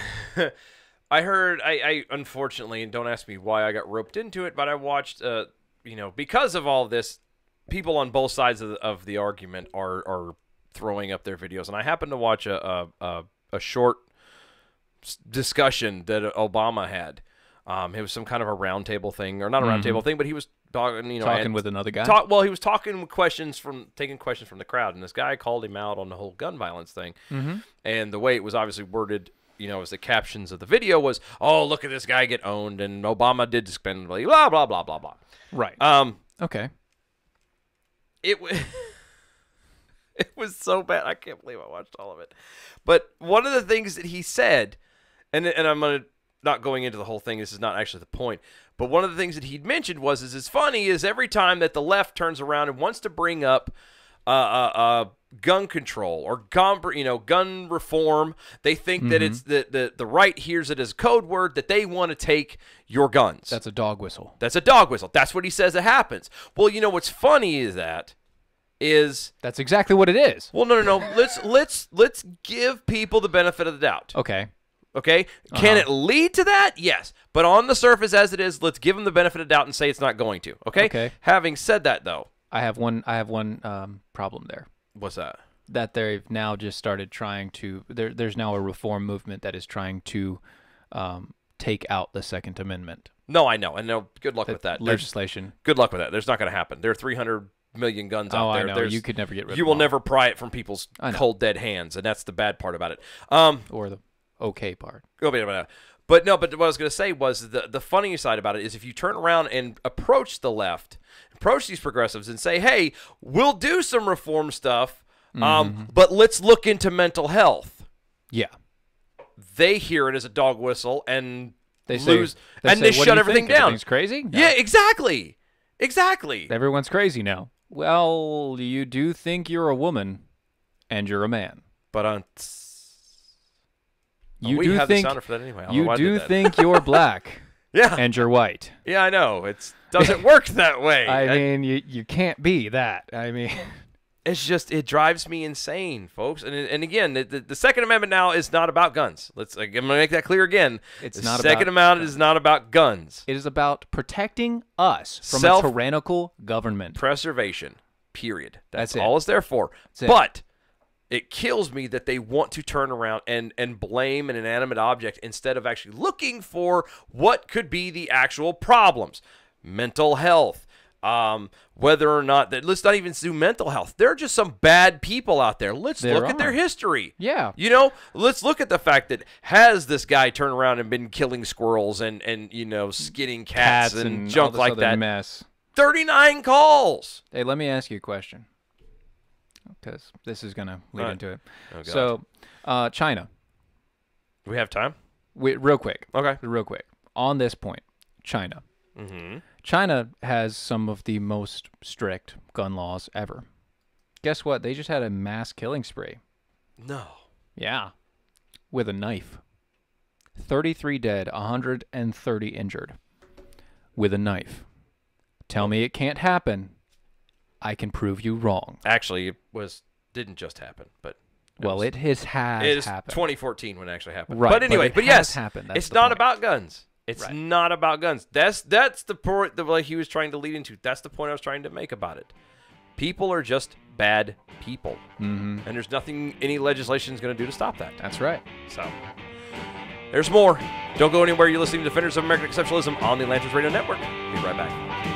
C: unfortunately, and don't ask me why I got roped into it, but I watched, because of all this, people on both sides of the argument are throwing up their videos, and I happened to watch a short discussion that Obama had. It was some kind of a roundtable thing, or not a roundtable thing, but he was talking
B: with another guy.
C: He was taking questions from the crowd, and this guy called him out on the whole gun violence thing. And the way it was obviously worded, as the captions of the video was, "Oh, look at this guy get owned," and Obama did expendably, blah blah blah blah blah.
B: Right. Okay.
C: It It was so bad. I can't believe I watched all of it. But one of the things that he said, and I'm going to not going into the whole thing. This is not actually the point. But one of the things that he'd mentioned was, is it's funny is every time that the left turns around and wants to bring up gun control or gun reform, they think that it's the right hears it as code word that they want to take your guns.
B: That's a dog whistle.
C: That's a dog whistle. That's what he says that happens. Well, you know what's funny is
B: that's exactly what it is.
C: Well, no. Let's give people the benefit of the doubt.
B: Okay.
C: Okay? Can it lead to that? Yes. But on the surface as it is, let's give them the benefit of the doubt and say it's not going to. Okay?
B: Okay.
C: Having said that, though.
B: I have one problem there.
C: What's that?
B: That they've now just started trying to there's now a reform movement that is trying to take out the Second Amendment.
C: No, I know. Good luck with that.
B: Legislation.
C: Good luck with that. There's not going to happen. There are 300 million guns out there.
B: I know. You could never get rid of them.
C: You will never pry it from people's cold, dead hands, and that's the bad part about it.
B: Or the okay part.
C: But what I was going to say was the funny side about it is if you turn around and approach the left, approach these progressives and say, hey, we'll do some reform stuff, but let's look into mental health.
B: Yeah.
C: They hear it as a dog whistle and
B: they
C: shut everything down.
B: Everything's crazy? No.
C: Yeah, exactly. Exactly.
B: Everyone's crazy now. Well, you do think you're a woman and you're a man.
C: But
B: you
C: we
B: do
C: have
B: think
C: the sounder for that anyway.
B: you do think you're black.
C: Yeah.
B: And you're white.
C: Yeah, I know. It doesn't work that way.
B: I mean, you can't be that. I mean,
C: it's just it drives me insane, folks. And again, the Second Amendment now is not about guns. I'm going to make that clear again.
B: It's
C: the
B: not
C: Second Amendment is not about guns.
B: It is about protecting us from a tyrannical government.
C: Preservation. Period. That's
B: it.
C: all it's there for. But it kills me that they want to turn around and blame an inanimate object instead of actually looking for what could be the actual problems. Mental health. Whether or not that, let's not even do mental health. There are just some bad people out there. Let's look at their history.
B: Yeah.
C: Let's look at the fact that has this guy turned around and been killing squirrels and skinning cats and junk like that.
B: Mess.
C: 39 calls.
B: Hey, let me ask you a question, because this is going to lead into it.
C: Oh, God.
B: So, China.
C: Do we have time?
B: Real quick.
C: Okay.
B: Real quick. On this point, China.
C: Mm-hmm.
B: China has some of the most strict gun laws ever. Guess what? They just had a mass killing spree.
C: No.
B: Yeah. With a knife. 33 dead, 130 injured. With a knife. Tell me it can't happen. I can prove you wrong.
C: Actually, it didn't just happen, but
B: it has happened.
C: It is 2014 when it actually happened.
B: Right,
C: but anyway, but yes,
B: happened.
C: It's not about guns. It's not about guns. That's the point that he was trying to lead into. That's the point I was trying to make about it. People are just bad people, and there's nothing any legislation is going to do to stop that.
B: That's right.
C: So there's more. Don't go anywhere. You're listening to Defenders of American Exceptionalism on the Lanterns Radio Network. Be right back.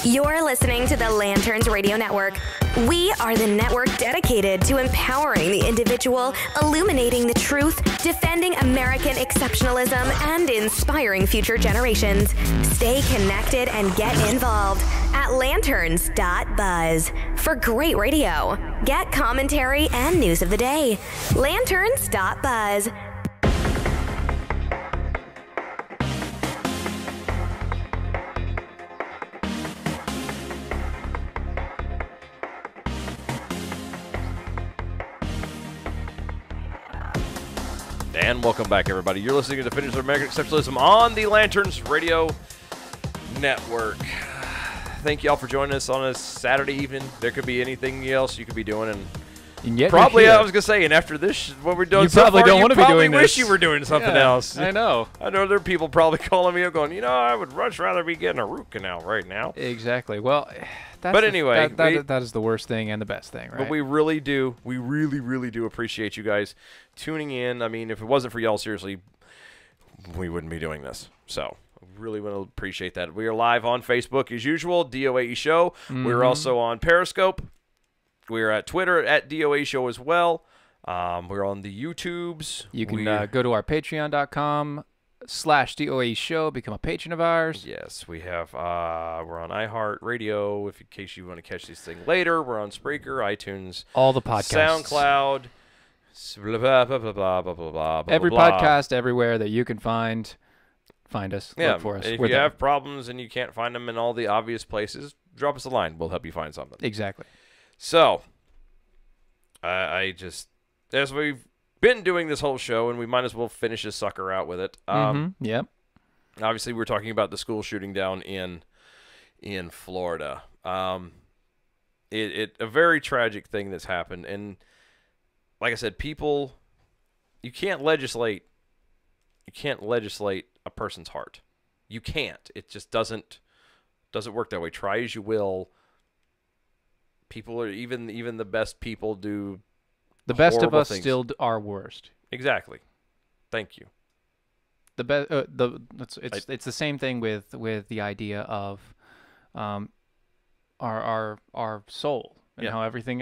A: You're listening to the Lanterns Radio Network. We are the network dedicated to empowering the individual, illuminating the truth, defending American exceptionalism, and inspiring future generations. Stay connected and get involved at Lanterns.buzz for great radio. Get commentary and news of the day. Lanterns.buzz.
C: And welcome back, everybody. You're listening to Defenders of American Exceptionalism on the Lanterns Radio Network. Thank you all for joining us on a Saturday evening. There could be anything else you could be doing,
B: and yet
C: probably I was gonna say. And after this, what we're doing,
B: you probably don't want to be doing this.
C: Wish you were doing something else.
B: I know.
C: I know there are people probably calling me up, going, I would much rather be getting a root canal right now.
B: Exactly. Well.
C: Anyway,
B: that is the worst thing and the best thing, right?
C: But we really do appreciate you guys tuning in. I mean, if it wasn't for y'all, seriously, we wouldn't be doing this. So really want to appreciate that. We are live on Facebook as usual, DOAE Show. We're also on Periscope. We're at Twitter at DOAE Show as well. We're on the YouTubes.
B: You can go to our patreon.com/ patreon.com/DOAE show. Become a patron of ours.
C: Yes, we have. We're on iHeartRadio. If in case you want to catch these things later, we're on Spreaker, iTunes,
B: All the podcasts.
C: SoundCloud. Blah, blah, blah, blah, blah, blah, blah, blah,
B: Every
C: blah.
B: podcast everywhere that you can find us.
C: Yeah,
B: Look for us.
C: and if
B: We're
C: you
B: there.
C: have problems and you can't find them in all the obvious places, drop us a line. We'll help you find something.
B: Exactly.
C: So, I just, as we've been doing this whole show, and we might as well finish this sucker out with it.
B: Yep.
C: Obviously, we're talking about the school shooting down in Florida. A very tragic thing that's happened, and like I said, people, you can't legislate a person's heart. You can't. It just doesn't work that way. Try as you will. People are even the best people do.
B: The best of
C: horrible
B: us
C: things.
B: still are worst.
C: Exactly. Thank you.
B: The best. It's the same thing with the idea of, our soul and
C: Yeah.
B: how everything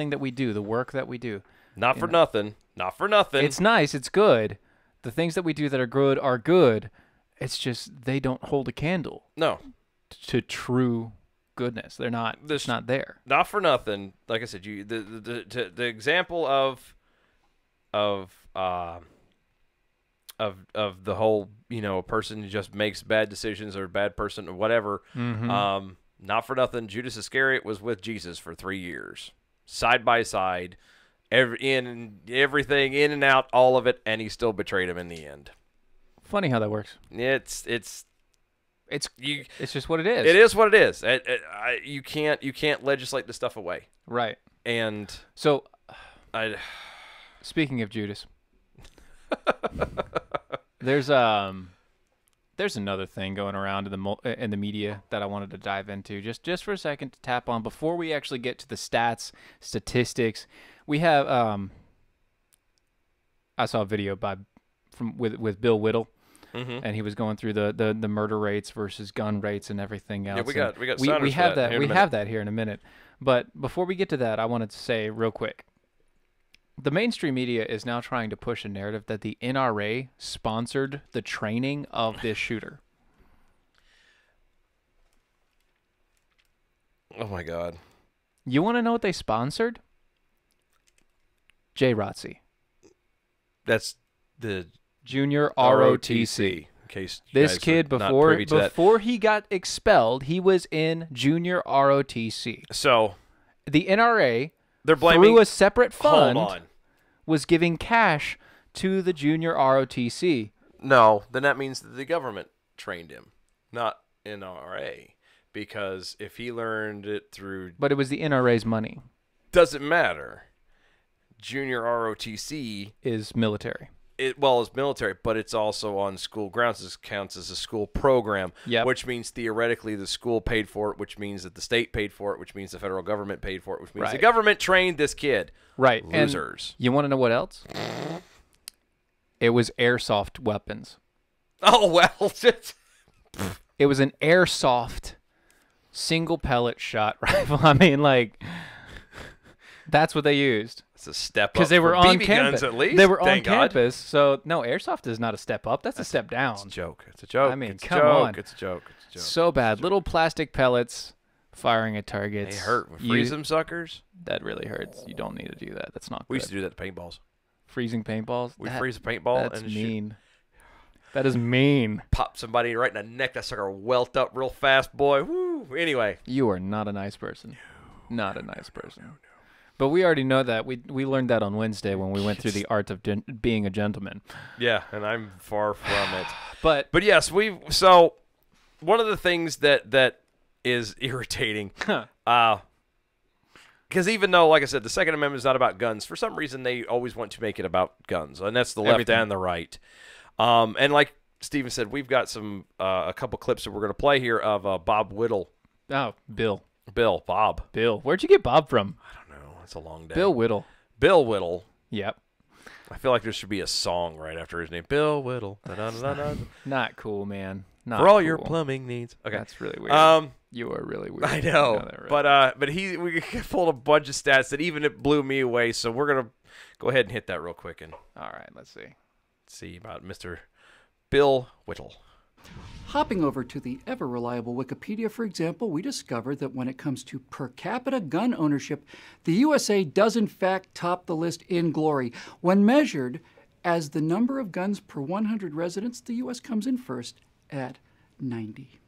B: that we do, the work that we do.
C: Not for nothing.
B: It's nice. It's good. The things that we do that are good are good. It's just they don't hold a candle
C: No.
B: to true goodness. They're not. It's not there.
C: Not for nothing. Like I said, the example of the whole, a person who just makes bad decisions or a bad person or whatever.
B: Mm-hmm.
C: Not for nothing. Judas Iscariot was with Jesus for 3 years, side by side, everything in and out, all of it, and he still betrayed him in the end.
B: Funny how that works.
C: It's
B: just what it is.
C: It is what it is. You can't legislate this stuff away.
B: Right.
C: And
B: so, speaking of Judas, there's another thing going around in the media that I wanted to dive into just for a second to tap on before we actually get to the statistics. We have I saw a video with Bill Whittle.
C: Mm-hmm.
B: And he was going through the murder rates versus gun rates and everything else.
C: Yeah,
B: we have that here in a minute. But before we get to that, I wanted to say real quick. The mainstream media is now trying to push a narrative that the NRA sponsored the training of this shooter.
C: Oh my God.
B: You want to know what they sponsored? J-ROTC.
C: That's the
B: Junior ROTC.
C: In case
B: This kid, before he got expelled, he was in Junior ROTC.
C: So
B: the NRA,
C: they're blaming
B: through a separate fund,
C: Hold on.
B: was giving cash to the Junior ROTC.
C: No, then that means that the government trained him, not NRA. Because if he learned it through...
B: But it was the NRA's money.
C: Doesn't matter. Junior ROTC...
B: is military.
C: It's military, but it's also on school grounds. It counts as a school program, which means theoretically the school paid for it, which means that the state paid for it, which means the federal government paid for it, which means the government trained this kid.
B: Right.
C: Losers.
B: And you want to know what else? It was airsoft weapons.
C: Oh, well.
B: It was an airsoft single pellet shot rifle. I mean, that's what they used.
C: It's a step up.
B: Because they were on
C: BB
B: campus.
C: guns, at least.
B: They were on
C: Thank God.
B: campus. So, no, airsoft is not a step up. That's a step down.
C: It's a joke. It's a joke.
B: I mean,
C: it's
B: come
C: a joke.
B: on.
C: It's a joke. It's a joke.
B: So bad. Little plastic pellets firing at targets.
C: They hurt. Freeze them suckers.
B: That really hurts. You don't need to do that. That's not good.
C: We used to do that to paintballs.
B: Freezing paintballs?
C: We freeze a paintball
B: that's
C: and
B: mean. That is mean.
C: Pop somebody right in the neck. That sucker welt up real fast, boy. Woo. Anyway.
B: You are not a nice person. Not a nice person. No. But we already know that. We learned that on Wednesday when we went through the art of being a gentleman.
C: Yeah, and I'm far from it.
B: But
C: yes, so one of the things that is irritating, because even though, like I said, the Second Amendment is not about guns, for some reason they always want to make it about guns, and that's the left and the right. And like Steven said, we've got a couple clips that we're going to play here of Bob Whittle.
B: Oh, Bill.
C: Bob.
B: Bill. Where'd you get Bob from?
C: I don't know. It's a long day.
B: Bill Whittle.
C: Bill Whittle.
B: Yep.
C: I feel like there should be a song right after his name. Bill Whittle.
B: Not cool, man. Not
C: for all
B: cool.
C: your plumbing needs. Okay.
B: That's really weird. You are really weird.
C: I know. But we pulled a bunch of stats that even it blew me away. So we're gonna go ahead and hit that real quick and
B: all right, let's see.
C: See about Mr. Bill Whittle.
E: Hopping over to the ever-reliable Wikipedia, for example, we discovered that when it comes to per capita gun ownership, the USA does in fact top the list in glory. When measured as the number of guns per 100 residents, the U.S. comes in first at 90.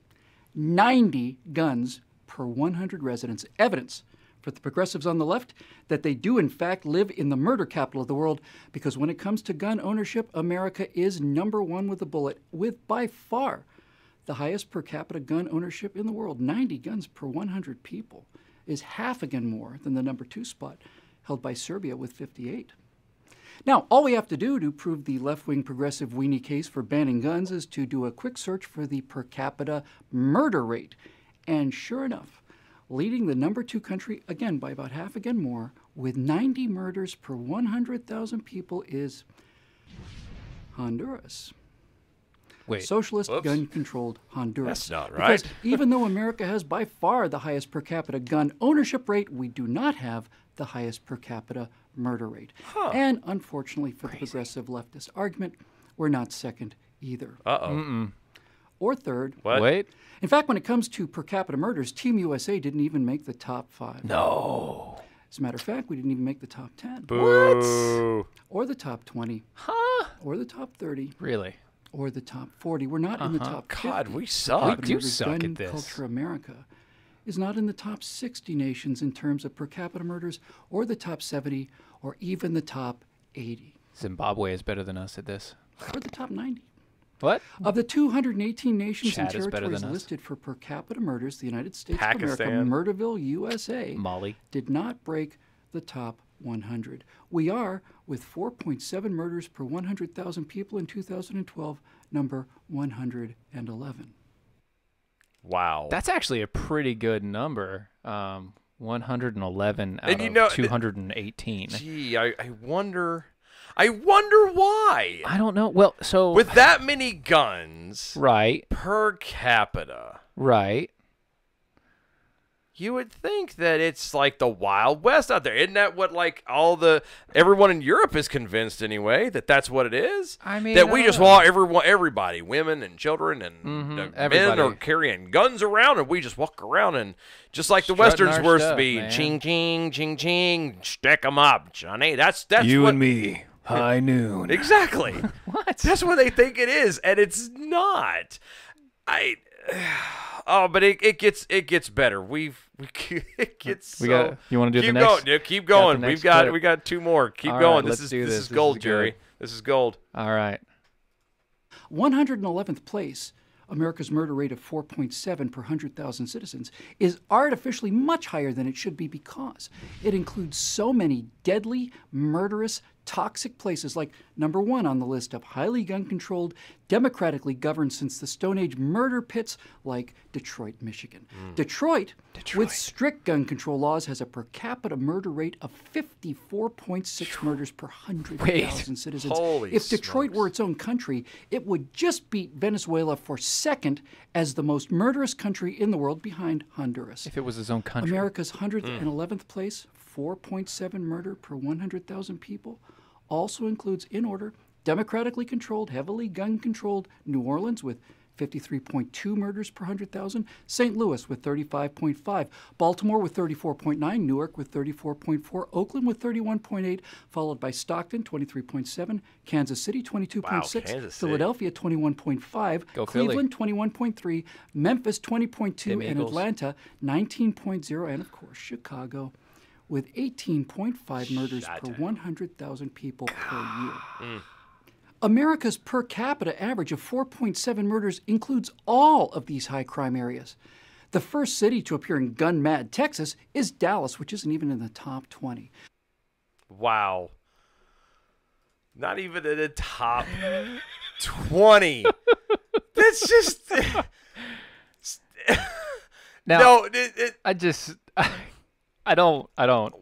E: 90 guns per 100 residents. Evidence for the progressives on the left that they do in fact live in the murder capital of the world, because when it comes to gun ownership, America is number one with a bullet, with by far the highest per capita gun ownership in the world. 90 guns per 100 people is half again more than the number 2 spot held by Serbia with 58. Now, all we have to do to prove the left-wing progressive weenie case for banning guns is to do a quick search for the per capita murder rate. And sure enough, leading the number 2 country, again by about half again more, with 90 murders per 100,000 people is Honduras.
B: Wait.
E: Socialist, gun-controlled Honduras.
C: That's not right.
E: Because even though America has by far the highest per capita gun ownership rate, we do not have the highest per capita murder rate. And unfortunately for the progressive leftist argument, we're not second either. Or third.
C: What?
B: Wait.
E: In fact, when it comes to per capita murders, Team USA didn't even make the top 5.
B: No.
E: As a matter of fact, we didn't even make the top 10.
C: Boo.
E: Or the top 20. Or the top 30.
B: Really?
E: Or the top 40. We're not in the top 50.
C: God, we suck.
B: We do
E: Murders,
B: suck
E: gun
B: at this.
E: Culture America is not in the top 60 nations in terms of per capita murders, or the top 70, or even the top 80,
B: Zimbabwe is better than us at this.
E: or the top 90.
B: What?
E: Of the 218 nations
B: Chad
E: and
B: is better
E: territories
B: than us.
E: listed for per capita murders, the United States
C: Pakistan.
E: of America, Murderville, USA,
B: Mali.
E: did not break the top 100. We are, with 4.7 murders per 100,000 people in 2012, number 111.
C: Wow.
B: That's actually a pretty good number. 111 out
C: And you
B: of
C: know,
B: 218.
C: Gee, I wonder why.
B: I don't know. Well, so
C: With that many guns
B: right,
C: per capita,
B: right.
C: you would think that it's like the Wild West out there. Isn't that what like everyone in Europe is convinced anyway, that that's what it is?
B: I mean,
C: that we just want everybody, women and children and men
B: everybody.
C: are carrying guns around, and we just walk around and just like the
B: Strutting
C: Westerns
B: our
C: were to
B: stuff,
C: be,
B: man.
C: ching ching ching ching, stick 'em up, Johnny. That's
B: You
C: what,
B: and me, high noon.
C: Exactly.
B: What?
C: That's what they think it is, and it's not. But it gets better. It gets
B: We
C: so.
B: got. You want to do
C: Keep
B: the next?
C: going, dude. Keep going.
B: the
C: We
B: next clip.
C: got 2 more. Keep
B: All
C: going.
B: right,
C: This
B: let's
C: is
B: do
C: this
B: this.
C: is
B: This
C: gold,
B: is
C: Jerry.
B: good.
C: This is gold.
B: All right.
E: 111th place, America's murder rate of 4.7 per 100,000 citizens, is artificially much higher than it should be because it includes so many deadly, murderous, toxic places like number 1 on the list of highly gun-controlled, democratically governed since the Stone Age murder pits like Detroit, Michigan. Detroit, with strict gun control laws, has a per capita murder rate of 54.6 murders per 100,000 citizens.
C: Holy
E: If Detroit
C: smokes.
E: were its own country, it would just beat Venezuela for second as the most murderous country in the world, behind Honduras.
B: If it was his own country.
E: America's 111th place, 4.7 murder per 100,000 people, also includes, in order, democratically controlled, heavily gun-controlled New Orleans with 53.2 murders per 100,000, St. Louis with 35.5, Baltimore with 34.9, Newark with 34.4, Oakland with 31.8, followed by Stockton 23.7, Kansas City 22.6,
C: Kansas City.
E: Philadelphia 21.5,
B: Go Philly.
E: Cleveland 21.3, Memphis 20.2,
B: Them
E: and
B: Eagles.
E: Atlanta 19.0, and of course Chicago with 18.5 murders per 100,000 people per year. America's per capita average of 4.7 murders includes all of these high crime areas. The first city to appear in Gun Mad, Texas, is Dallas, which isn't even in the top 20.
C: Wow. Not even in the top 20. That's just.
B: Now,
C: No.
B: I don't.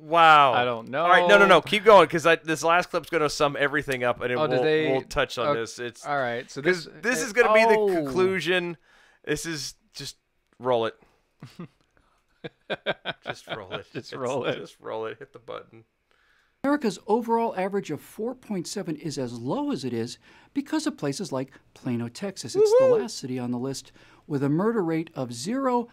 C: Wow.
B: I don't know.
C: All right, no. Keep going, because this last clip's going to sum everything up, and we'll touch on this. It's
B: all right. So
C: because this is going to be the conclusion. This is just roll it. Just roll it.
B: Just roll it.
C: Just roll it. Hit the button.
E: America's overall average of 4.7 is as low as it is because of places like Plano, Texas. It's the last city on the list with a murder rate of 0.4.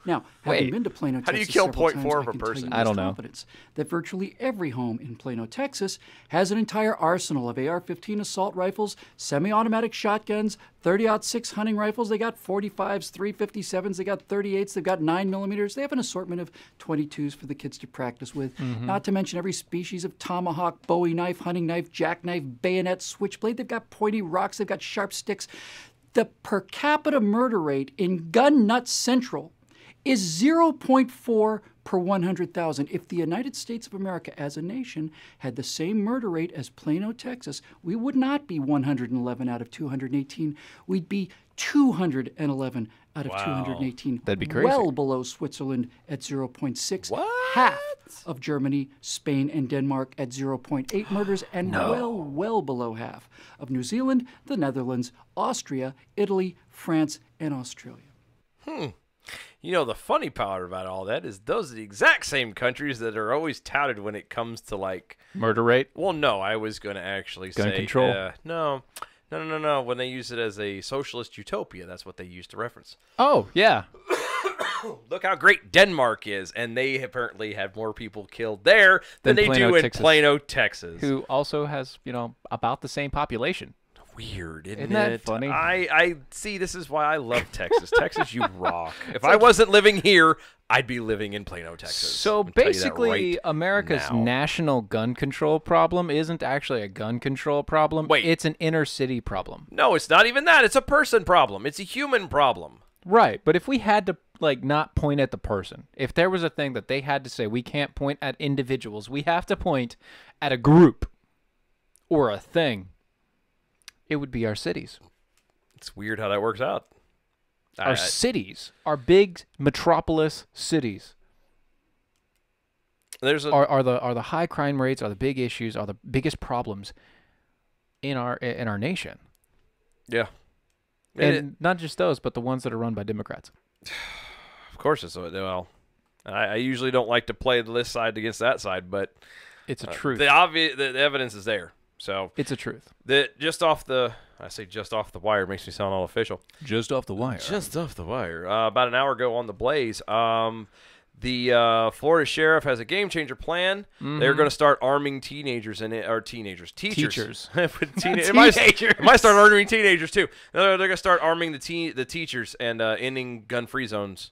E: Now, having been to Plano,
C: how
E: Texas,
C: do you kill
E: several
C: 0.4
E: times,
C: per
E: I can
C: person?
E: tell you
B: I
E: with
B: don't know.
E: confidence that virtually every home in Plano, Texas, has an entire arsenal of AR-15 assault rifles, semi-automatic shotguns, 30-06 hunting rifles. They got 45s, 357s. They got 38s. They've got 9mm. They have an assortment of 22s for the kids to practice with. Not to mention every species of tomahawk, Bowie knife, hunting knife, jackknife, bayonet, switchblade. They've got pointy rocks. They've got sharp sticks. The per capita murder rate in Gun Nut Central is 0.4 per 100,000. If the United States of America as a nation had the same murder rate as Plano, Texas, we would not be 111 out of 218. We'd be 211 out of 218.
B: That'd be crazy.
E: Well below Switzerland at 0.6. Half of Germany, Spain, and Denmark at 0.8 murders, and well below half of New Zealand, the Netherlands, Austria, Italy, France, and Australia.
C: You know, the funny part about all that is those are the exact same countries that are always touted when it comes to, like...
B: Murder rate?
C: Well, no, I was going to actually
B: Gun
C: say...
B: control?
C: No. When they use it as a socialist utopia, that's what they use to reference.
B: Oh, yeah.
C: Look how great Denmark is, and they apparently have more people killed there than they
B: Plano,
C: do in
B: Texas.
C: Plano, Texas.
B: Who also has, about the same population.
C: Weird, isn't
B: Isn't that
C: it?
B: funny?
C: I see. This is why I love Texas. Texas, you rock. If I wasn't living here, I'd be living in Plano, Texas.
B: So
C: I'll tell you that
B: basically,
C: right
B: America's
C: now.
B: national gun control problem isn't actually a gun control problem.
C: Wait.
B: It's an inner city problem.
C: No, it's not even that. It's a person problem. It's a human problem.
B: Right, but if we had to not point at the person, if there was a thing that they had to say, we can't point at individuals, we have to point at a group or a thing, it would be our cities.
C: It's weird how that works out.
B: Our cities, our big metropolis cities, are the high crime rates, are the big issues, are the biggest problems in our nation.
C: Yeah.
B: And not just those, but the ones that are run by Democrats.
C: Of course it's well. I usually don't like to play this side against that side, but
B: It's a truth.
C: the evidence is there. So
B: It's a truth.
C: just off the wire makes me sound all official.
B: Just off the wire.
C: Just off the wire. About an hour ago on the Blaze, the Florida sheriff has a game changer plan. They're going to start arming teachers.
B: Teachers.
C: It might start arming teenagers too. They're going to start arming the teachers and ending gun-free zones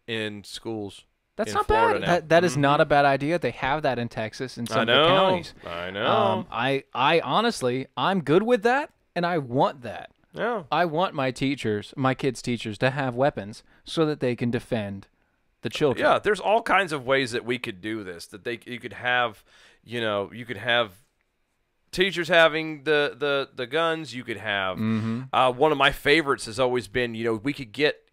C: in schools.
B: That's
C: in
B: not
C: Florida
B: bad.
C: now.
B: That is not a bad idea. They have that in Texas and some of the counties.
C: I know.
B: I honestly, I'm good with that, and I want that.
C: Yeah.
B: I want my kids' teachers, to have weapons so that they can defend the children.
C: Yeah, there's all kinds of ways that we could do this. That you could have teachers having the guns. You could have one of my favorites has always been, we could get,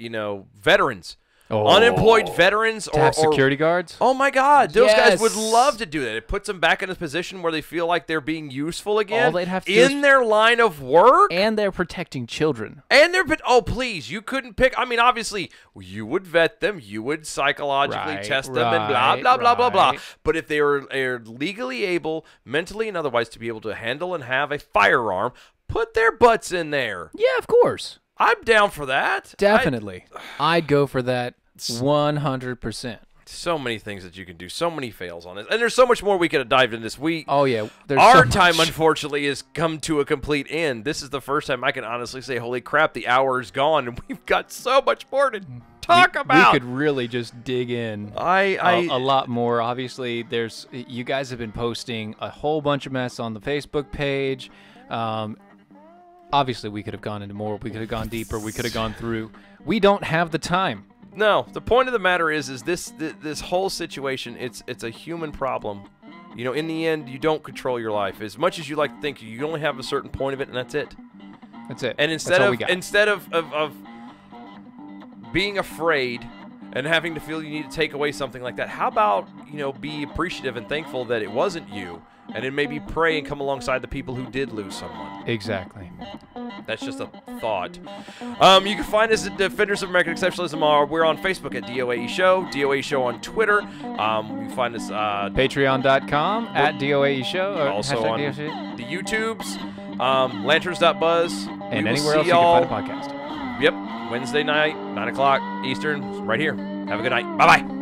C: veterans. Unemployed veterans
B: to have security guards.
C: Oh my God, those guys would
B: Yes.
C: love to do that. It puts them back in a position where they feel like they're being useful again.
B: All they'd have to do
C: in
B: is-
C: their line of work.
B: And they're protecting children.
C: And please, you couldn't pick. I mean, obviously, you would vet them, you would psychologically
B: Right,
C: test them, and blah
B: right,
C: blah blah blah blah.
B: right.
C: But if they are legally able, mentally and otherwise, to be able to handle and have a firearm, put their butts in there.
B: Yeah, of course.
C: I'm down for that.
B: Definitely. I'd go for that 100%.
C: So many things that you can do, so many fails on this, and there's so much more we could have dived in this week.
B: Oh, yeah. There's
C: Our
B: so
C: time,
B: much.
C: unfortunately, has come to a complete end. This is the first time I can honestly say, holy crap, the hour is gone, and we've got so much more to talk about.
B: We could really just dig in
C: a
B: a lot more. Obviously, you guys have been posting a whole bunch of mess on the Facebook page. Obviously, we could have gone into more. We could have gone deeper. We could have gone through. We don't have the time.
C: No, the point of the matter is this whole situation, it's a human problem. In the end, you don't control your life. As much as you like to think, you only have a certain point of it, and that's it.
B: That's it.
C: And
B: That's all we got.
C: instead of being afraid and having to feel you need to take away something like that, how about, be appreciative and thankful that it wasn't you and then maybe pray and come alongside the people who did lose someone.
B: Exactly.
C: That's just a thought. You can find us at Defenders of American Exceptionalism. We're on Facebook at DOAE Show, DOAE Show on Twitter. You find us
B: Patreon.com at DOAE Show. Or
C: also on
B: DOAE.
C: the YouTubes, Lanterns.buzz.
B: And anywhere else you can find a podcast.
C: Yep. Wednesday night, 9 o'clock Eastern, right here. Have a good night. Bye-bye.